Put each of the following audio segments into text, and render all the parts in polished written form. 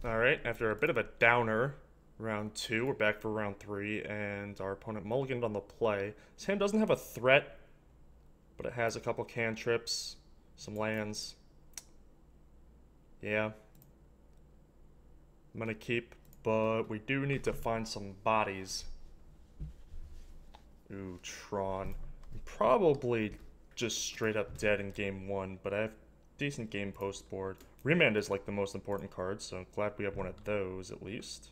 Alright, after a bit of a downer, round 2, we're back for round 3, and our opponent mulliganed on the play. His hand doesn't have a threat, but it has a couple cantrips, some lands. Yeah. I'm gonna keep, but we do need to find some bodies. Ooh, Tron. I'm probably just straight up dead in game 1, but I have decent game post board. Remand is like the most important card, so I'm glad we have one of those at least.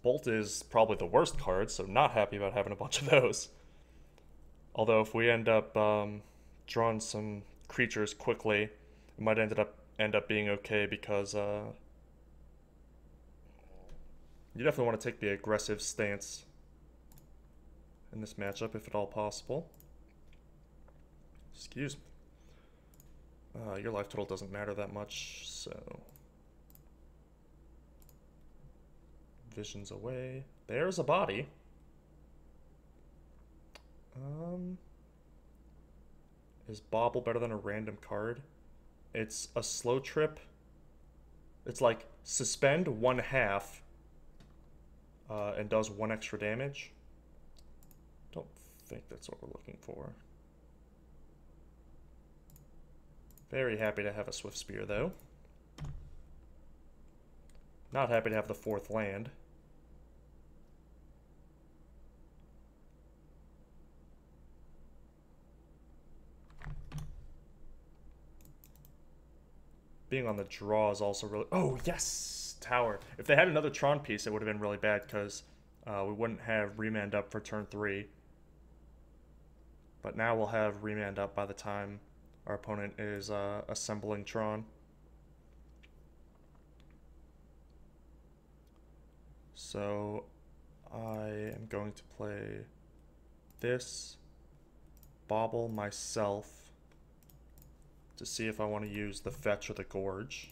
Bolt is probably the worst card, so not happy about having a bunch of those. Although if we end up drawing some creatures quickly, it might end up being okay because you definitely want to take the aggressive stance in this matchup if at all possible. Excuse me. Your life total doesn't matter that much, so visions away. There's a body. Is Bobble better than a random card? It's a slow trip. It's like suspend 1/2 and does 1 extra damage. Don't think that's what we're looking for. Very happy to have a Swift Spear though. Not happy to have the 4th land. Being on the draw is also really... Oh, yes! Tower. If they had another Tron piece, it would have been really bad because we wouldn't have Remand up for turn 3. But now we'll have Remand up by the time our opponent is assembling Tron. So I am going to play this, Bobble myself, to see if I want to use the Fetch or the Gorge.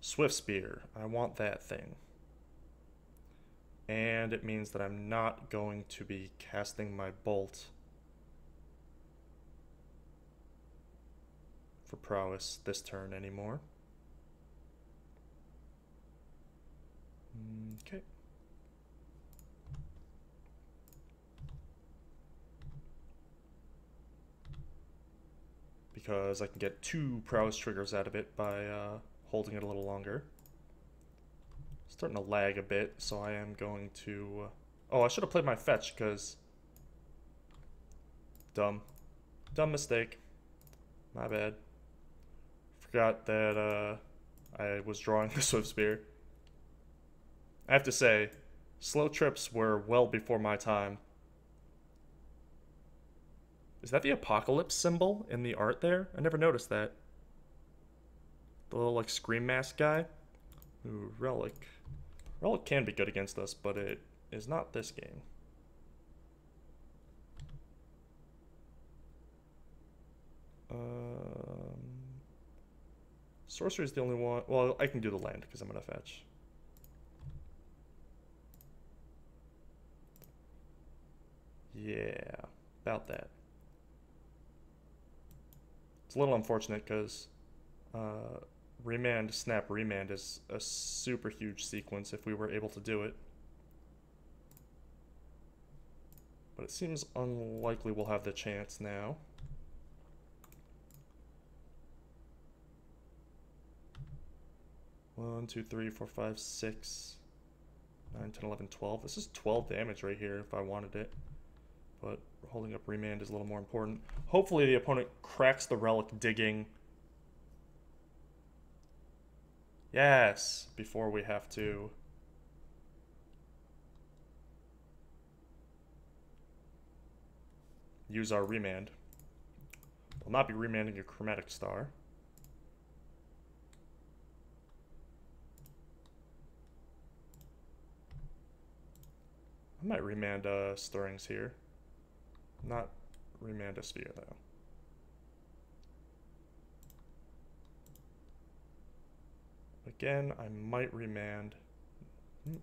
Swift Spear, I want that thing. And it means that I'm not going to be casting my Bolt for Prowess this turn anymore. Okay. Because I can get 2 Prowess triggers out of it by holding it a little longer. Starting to lag a bit, so I am going to... Oh, I should have played my Fetch, because... Dumb mistake. My bad. Forgot that I was drawing the Swift Spear. I have to say, slow trips were well before my time. Is that the apocalypse symbol in the art there? I never noticed that. The little, like, Scream Mask guy. Ooh, Relic. Relic can be good against us, but it is not this game. Sorcery is the only one. Well, I can do the land because I'm going to fetch. Yeah, about that. It's a little unfortunate because Remand, Snap, Remand is a super huge sequence if we were able to do it. But it seems unlikely we'll have the chance now. One, 2, 3, 4, 5, 6, 9, 10, 11, 12. This is 12 damage right here if I wanted it. But holding up Remand is a little more important. Hopefully the opponent cracks the Relic digging. Yes, before we have to use our Remand. We'll not be remanding a Chromatic Star. I might remand Stirrings here. Not remand a Sphere, though. Again, I might remand.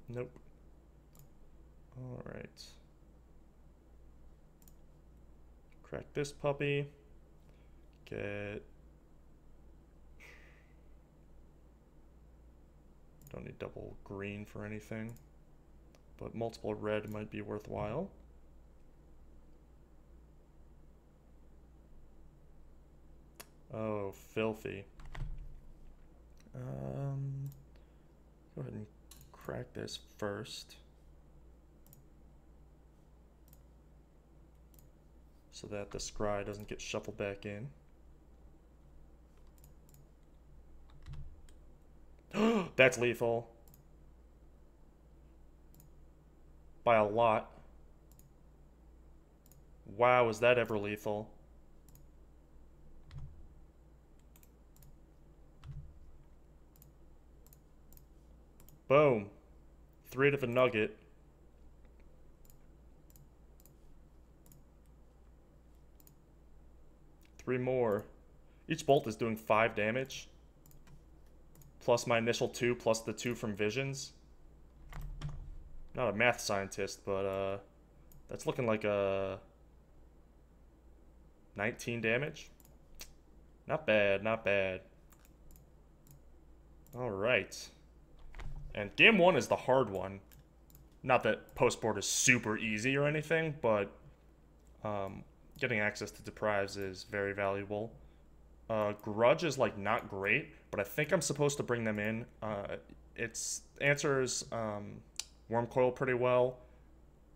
Nope. Alright. Crack this puppy. Get... Don't need double green for anything, but multiple red might be worthwhile. Oh, filthy. Go ahead and crack this first, so that the scry doesn't get shuffled back in. That's lethal. By a lot. Wow, is that ever lethal? Boom. 3 to the nugget. Three more. Each bolt is doing 5 damage. Plus my initial 2, plus the 2 from visions. Not a math scientist, but that's looking like a 19 damage. Not bad, not bad. Alright. And game 1 is the hard one. Not that post-board is super easy or anything, but getting access to deprives is very valuable. Grudge is like not great, but I think I'm supposed to bring them in. It answers Wormcoil pretty well,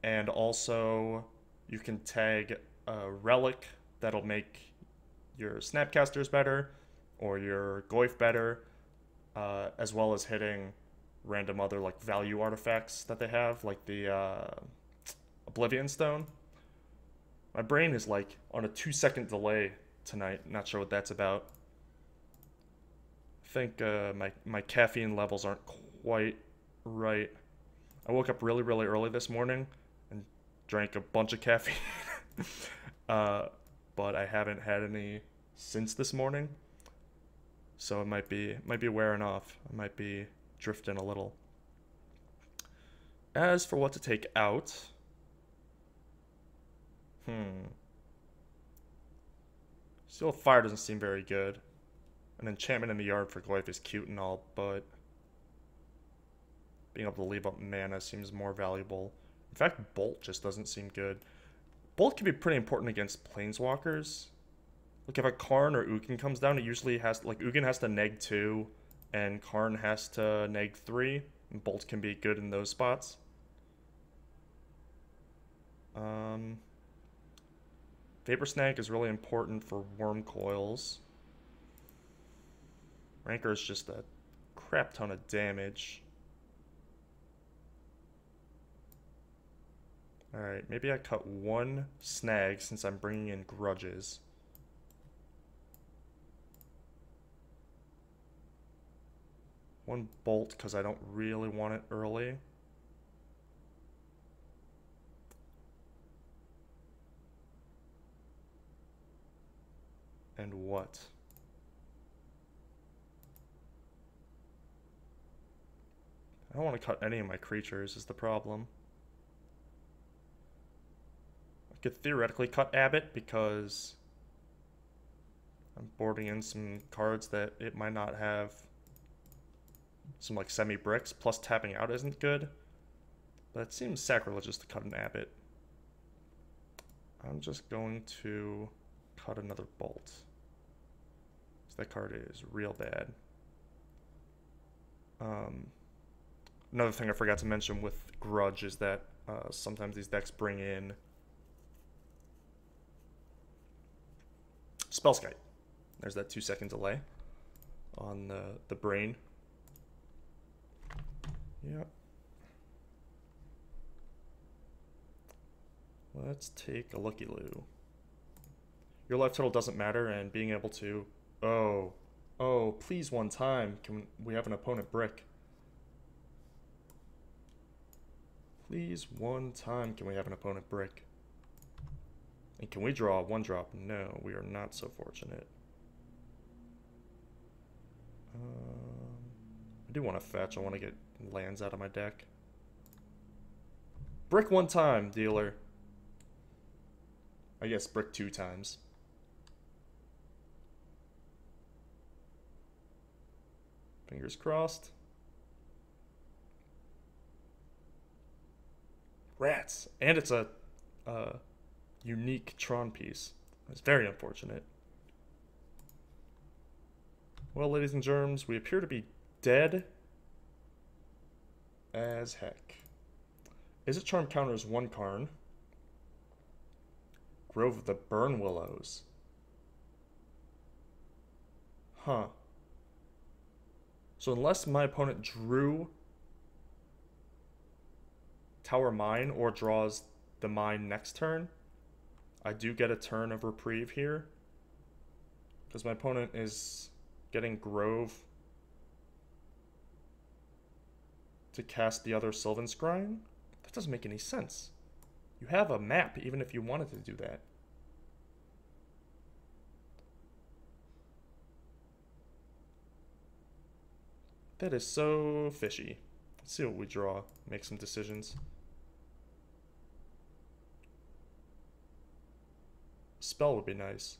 and also you can tag a relic that'll make your Snapcasters better or your Goyf better, as well as hitting random other like value artifacts that they have, like the Oblivion Stone. My brain is like on a 2-second delay tonight. Not sure what that's about. I think my caffeine levels aren't quite right. I woke up really early this morning and drank a bunch of caffeine. But I haven't had any since this morning. So it might be wearing off. I might be drifting a little. As for what to take out, Seal of Fire doesn't seem very good. An enchantment in the yard for Goyf is cute and all, but being able to leave up mana seems more valuable. In fact, Bolt just doesn't seem good. Bolt can be pretty important against Planeswalkers. Like if a Karn or Ugin comes down, it usually has, like Ugin has to neg 2 and Karn has to neg 3, and Bolt can be good in those spots. Vapor Snag is really important for Wormcoils. Rancor is just a crap ton of damage. Alright, maybe I cut 1 snag since I'm bringing in grudges. One bolt because I don't really want it early. And what? I don't want to cut any of my creatures is the problem. I could theoretically cut Abbott because I'm boarding in some cards that it might not have. Some like semi-bricks, plus tapping out isn't good. But it seems sacrilegious to cut an Abbott. I'm just going to cut another bolt. That card is real bad. Another thing I forgot to mention with Grudge is that sometimes these decks bring in Spellskite. There's that 2-second delay on the brain. Yep. Let's take a looky-loo. Your life total doesn't matter, and being able to... Oh, please one time. Can we have an opponent brick? Please one time can we have an opponent brick? And can we draw a 1-drop? No, we are not so fortunate. I do want to fetch. I want to get lands out of my deck. Brick one time, dealer. I guess brick 2 times. Fingers crossed. Rats! And it's a unique Tron piece. It's very unfortunate. Well, ladies and germs, we appear to be dead as heck. Is it charm counters 1 Karn? Grove of the Burn Willows. Huh. So unless my opponent drew Tower Mine or draws the mine next turn, I do get a turn of reprieve here. Because my opponent is getting Grove to cast the other Sylvan Scrying? That doesn't make any sense. You have a map even if you wanted to do that. That is so fishy. Let's see what we draw. Make some decisions. Spell would be nice.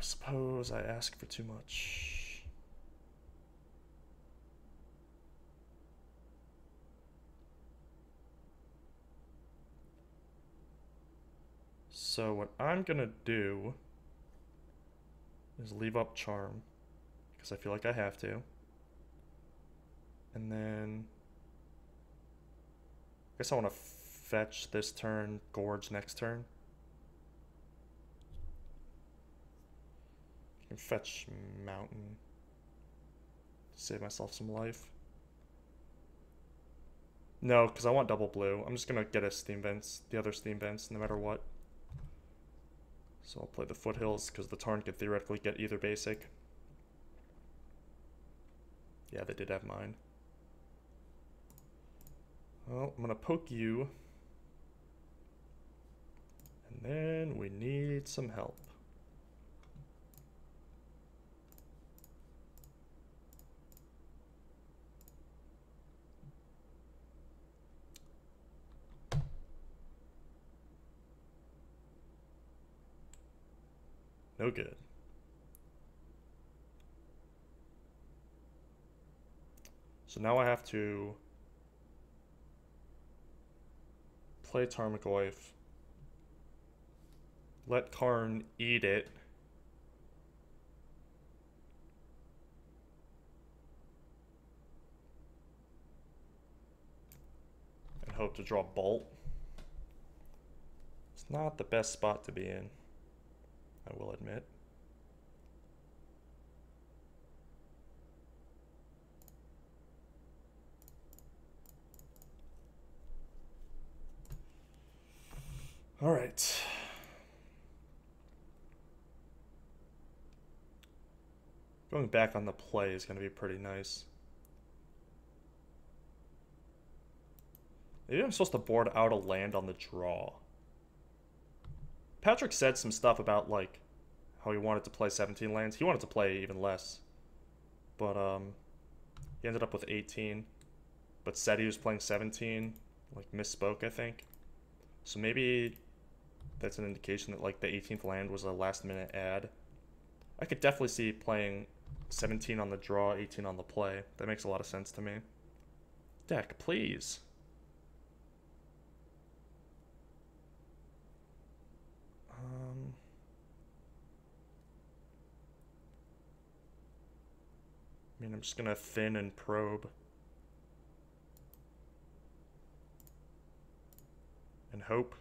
Suppose I ask for too much. So what I'm gonna do is leave up Charm, because I feel like I have to. And then I guess I want to fetch this turn, Gorge next turn. I can fetch Mountain to save myself some life. No, because I want double blue. I'm just going to get a Steam Vents, the other Steam Vents, no matter what. So I'll play the Foothills, because the Tarn could theoretically get either basic. Yeah, they did have mine. Well, I'm going to poke you. And then we need some help. No good. So now I have to play Tarmogoyf, let Karn eat it, and hope to draw Bolt. It's not the best spot to be in, I will admit. All right. Going back on the play is going to be pretty nice. Maybe I'm supposed to board out a land on the draw. Patrick said some stuff about, like, how he wanted to play 17 lands. He wanted to play even less. But, he ended up with 18. But said he was playing 17. Like, misspoke, I think. So maybe that's an indication that, like, the 18th land was a last-minute add. I could definitely see playing 17 on the draw, 18 on the play. That makes a lot of sense to me. Deck, please. I mean, I'm just gonna thin and probe. And hope.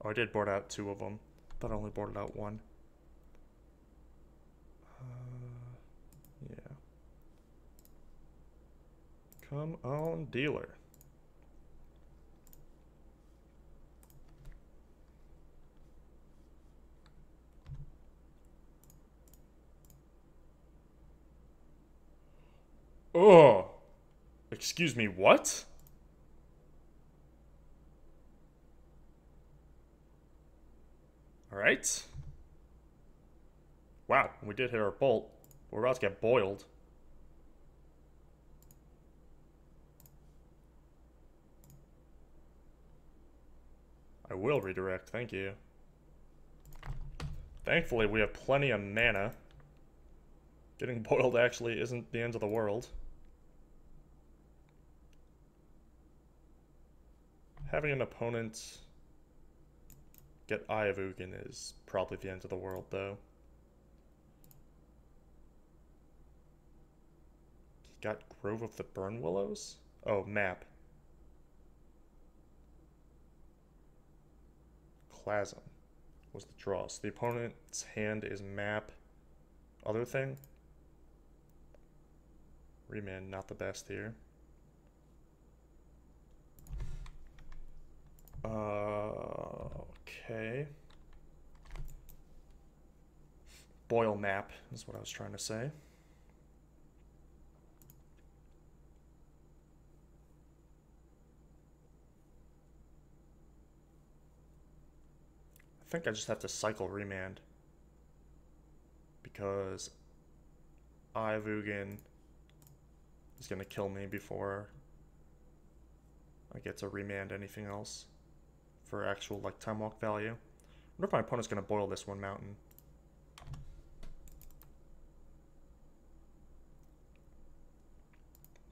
Oh, I did board out 2 of them. Thought I only boarded out 1. Yeah. Come on, dealer. Oh! Excuse me, what? Alright. Wow, we did hit our bolt. We're about to get boiled. I will redirect, thank you. Thankfully, we have plenty of mana. Getting boiled actually isn't the end of the world. Having an opponent get Eye of Ugin is probably the end of the world, though. He got Grove of the Burn Willows? Oh, map. Chasm was the draw. So the opponent's hand is map. Other thing? Remand, not the best here. Okay. Boil map is what I was trying to say. I think I just have to cycle remand because Eye of Ugin is going to kill me before I get to remand anything else for actual like time walk value. I wonder if my opponent's going to boil this one mountain.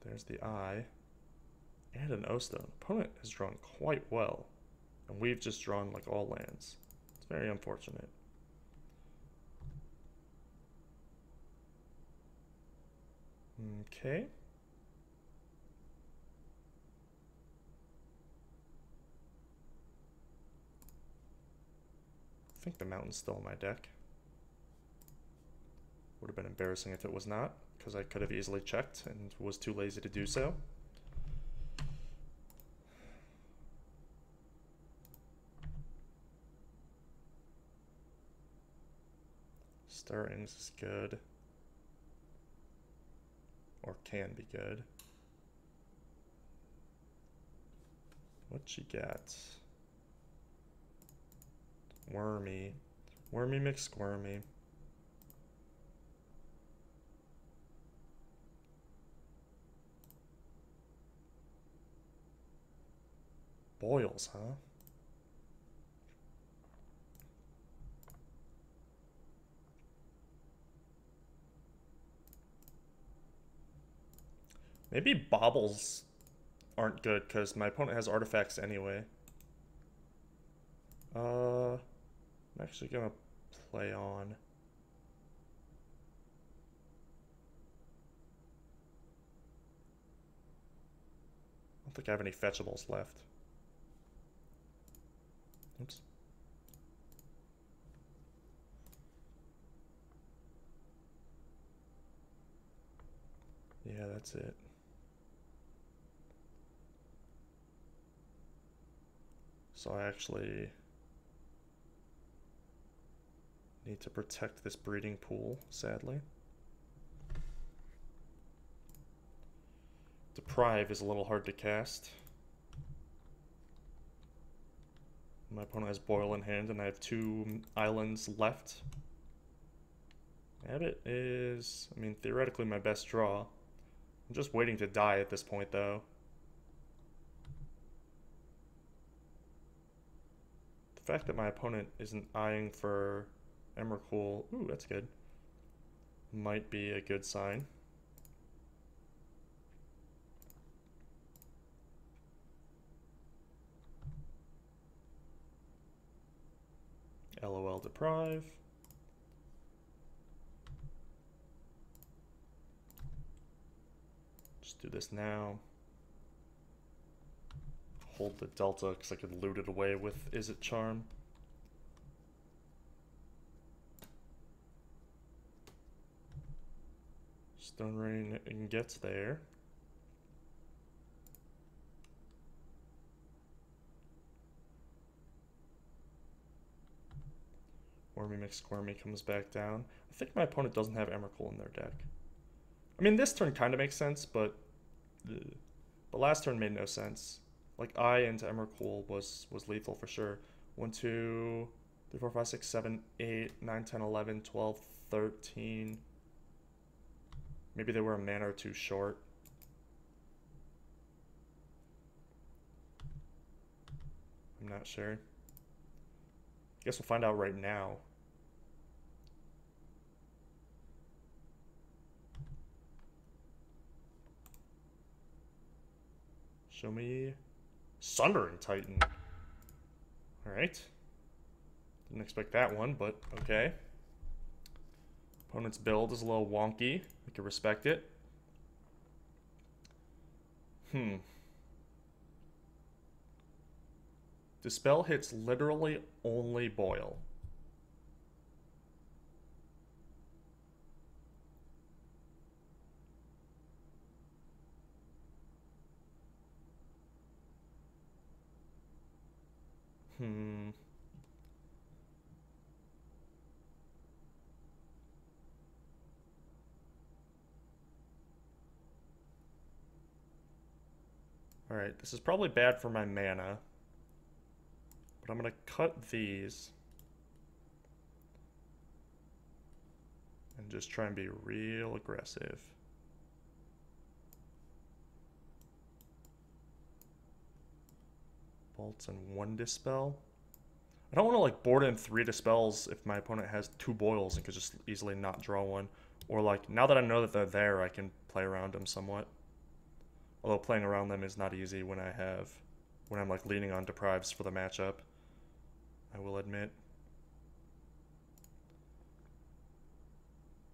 There's the Eye and an O-Stone. Opponent has drawn quite well, and we've just drawn like all lands. It's very unfortunate. Okay. I think the mountain's still in my deck. Would have been embarrassing if it was not, because I could have easily checked and was too lazy to do so. Stirrings is good. Or can be good. What she got? Wormy. Wormy mixed squirmy. Boils, huh? Maybe baubles aren't good because my opponent has artifacts anyway. I'm actually gonna play on. I don't think I have any fetchables left. Oops. Yeah, that's it. So I actually need to protect this breeding pool, sadly. Deprive is a little hard to cast. My opponent has Boil in hand, and I have 2 islands left. Abbott is, I mean, theoretically my best draw. I'm just waiting to die at this point, though. The fact that my opponent isn't eyeing for Emrakul, ooh, that's good, might be a good sign. LOL Deprive. Just do this now. Hold the Delta because I could loot it away with Is It Charm. Stone Rain gets there. Wormy Mixed Squirmy comes back down. I think my opponent doesn't have Emrakul in their deck. I mean, this turn kind of makes sense, but the last turn made no sense. Like, Eye into Emrakul was lethal for sure. 1, 2... 3, 4, 5, 6, 7, 8, 9, 10, 11, 12, 13. Maybe they were a mana or two short. I'm not sure. Guess we'll find out right now. Show me Sundering Titan. Alright. Didn't expect that one, but okay. Opponent's build is a little wonky. We can respect it. Dispel hits literally only boil. Alright, this is probably bad for my mana. But I'm going to cut these. And just try and be real aggressive. Bolts and 1 dispel. I don't want to like board in 3 dispels if my opponent has 2 boils and could just easily not draw one. Or like, now that I know that they're there, I can play around them somewhat. Although playing around them is not easy when I'm like leaning on deprives for the matchup. I will admit.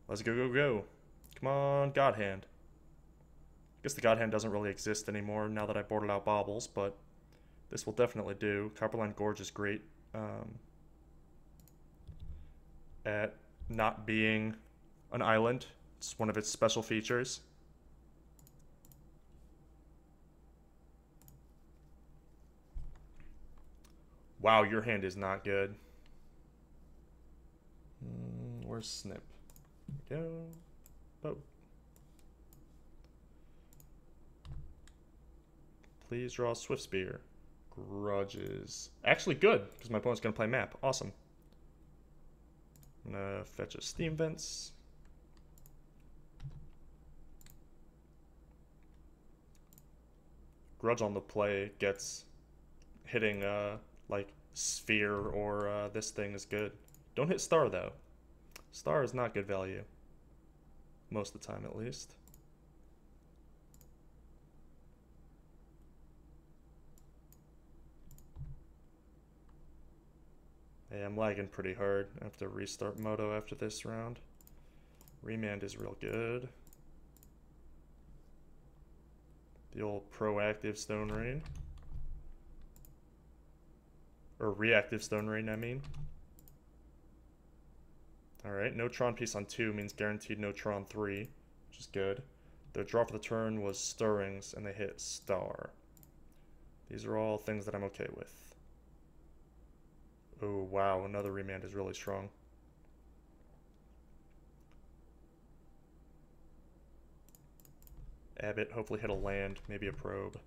Let's go, go, go. Come on, God Hand. I guess the God Hand doesn't really exist anymore now that I boarded out Baubles, but this will definitely do. Copperline Gorge is great at not being an island. It's one of its special features. Wow, your hand is not good. Where's Snip? There we go. Boat. Please draw Swift Spear. Grudges. Actually good, because my opponent's going to play map. Awesome. I'm going to fetch a Steam Vents. Grudge on the play gets hitting like Sphere or this thing is good. Don't hit Star though. Star is not good value. Most of the time at least. Hey, I'm lagging pretty hard. I have to restart Moto after this round. Remand is real good. The old proactive Stone Rain. Or reactive Stone Rain, I mean. Alright, no Tron piece on 2 means guaranteed no Tron 3, which is good. Their draw for the turn was Stirrings, and they hit Star. These are all things that I'm okay with. Oh, wow, another Remand is really strong. Abbott hopefully hit a land, maybe a probe.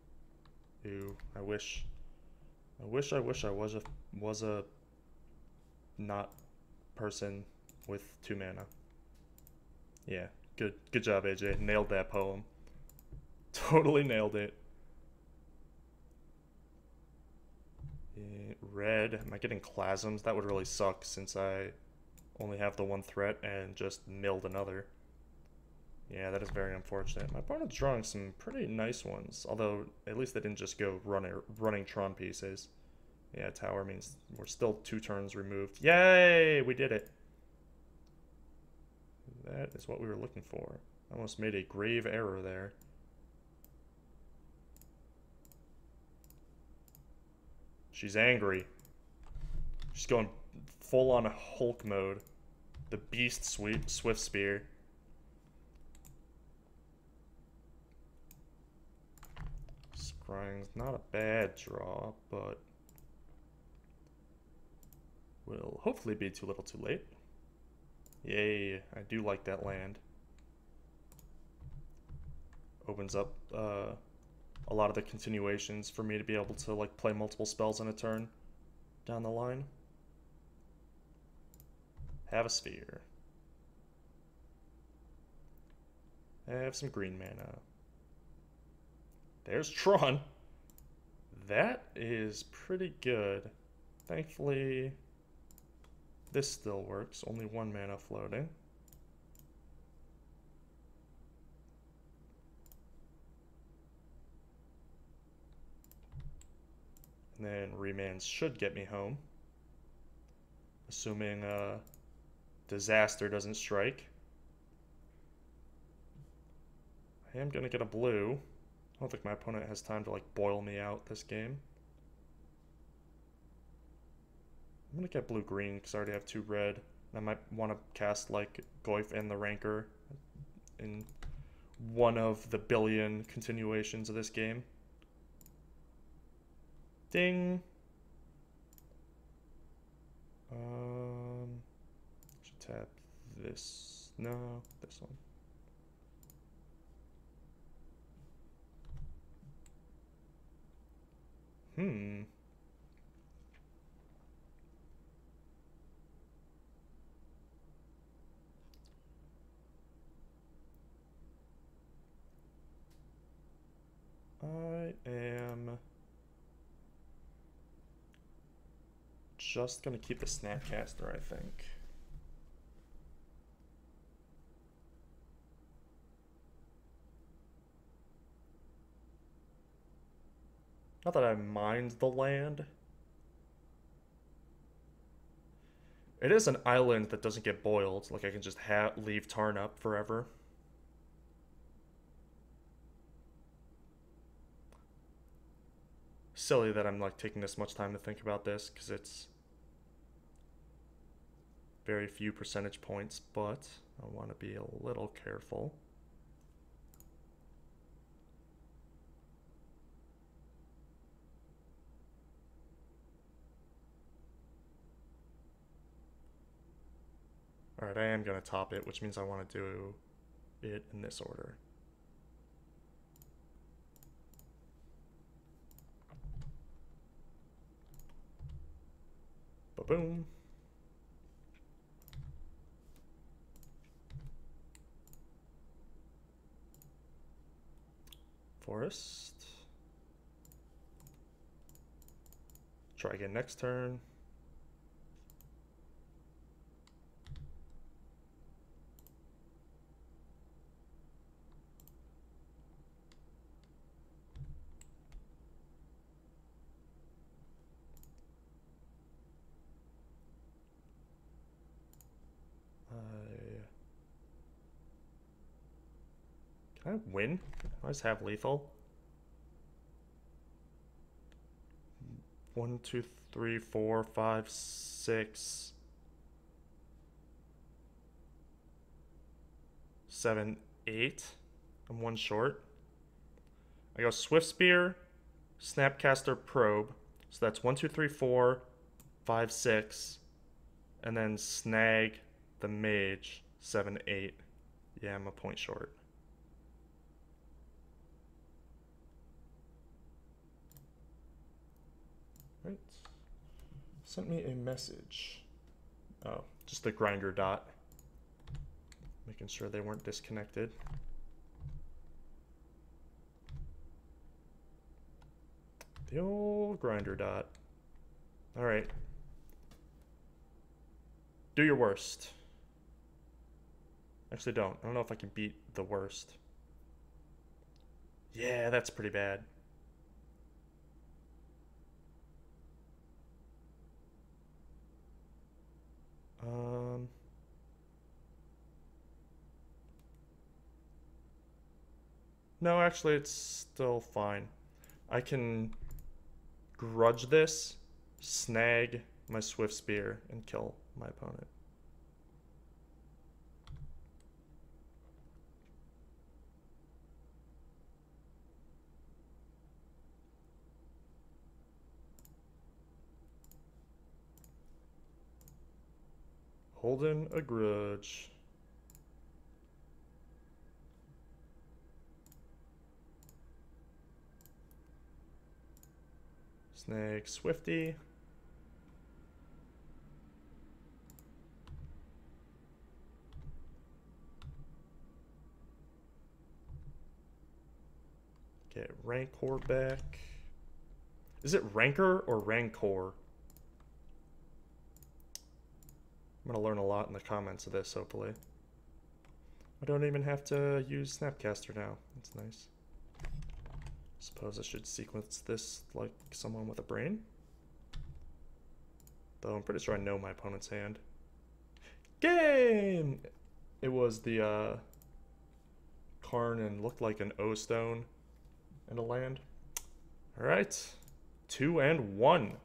Ooh, I wish I was a not person with 2 mana. Yeah, good job, AJ. Nailed that poem. Totally nailed it. Red, am I getting Clasms? That would really suck since I only have the 1 threat and just milled another. Yeah, that is very unfortunate. My opponent's drawing some pretty nice ones, although at least they didn't just go running Tron pieces. Yeah, tower means we're still 2 turns removed. Yay! We did it. That is what we were looking for. I almost made a grave error there. She's angry. She's going full on Hulk mode. The Beast Swift Spear. Scrying's not a bad draw, but will hopefully be too little too late. Yay, I do like that land. Opens up a lot of the continuations for me to be able to like play multiple spells in a turn down the line. Have a sphere. Have some green mana. There's Tron. That is pretty good. Thankfully, this still works. Only 1 mana floating. And then remands should get me home. Assuming disaster doesn't strike. I am going to get a blue. I don't think my opponent has time to like boil me out this game. I'm going to get blue-green because I already have 2 red. I might want to cast like Goyf and the Ranker in one of the billion continuations of this game. Ding. Should tap this. No, this one. I am just gonna keep the Snapcaster, I think. Not that I mind the land. It is an island that doesn't get boiled. Like I can just leave Tarn up forever. Silly that I'm like taking this much time to think about this because it's very few percentage points, but I want to be a little careful. Alright, I am going to top it, which means I want to do it in this order. Ba-boom. Forest. Try again next turn. Can I win? I just have lethal. 1, 2, 3, 4, 5, 6, 7, 8. I'm 1 short. I go Swift Spear, Snapcaster, Probe. So that's 1, 2, 3, 4, 5, 6. And then snag the Mage, 7, 8. Yeah, I'm a point short. Right. Sent me a message. Oh, just the grinder dot. Making sure they weren't disconnected. The old grinder dot. All right. Do your worst. Actually, don't. I don't know if I can beat the worst. Yeah, that's pretty bad. No, actually, it's still fine. I can grudge this, snag my Swift Spear, and kill my opponent. Holding a grudge. Snag Swifty. Get Rancor back. Is it Rancor or Rancor? I'm gonna learn a lot in the comments of this, hopefully. I don't even have to use Snapcaster now. That's nice. Suppose I should sequence this like someone with a brain. Though I'm pretty sure I know my opponent's hand. Game! It was the Karn and looked like an O stone and a land. Alright. 2 and 1.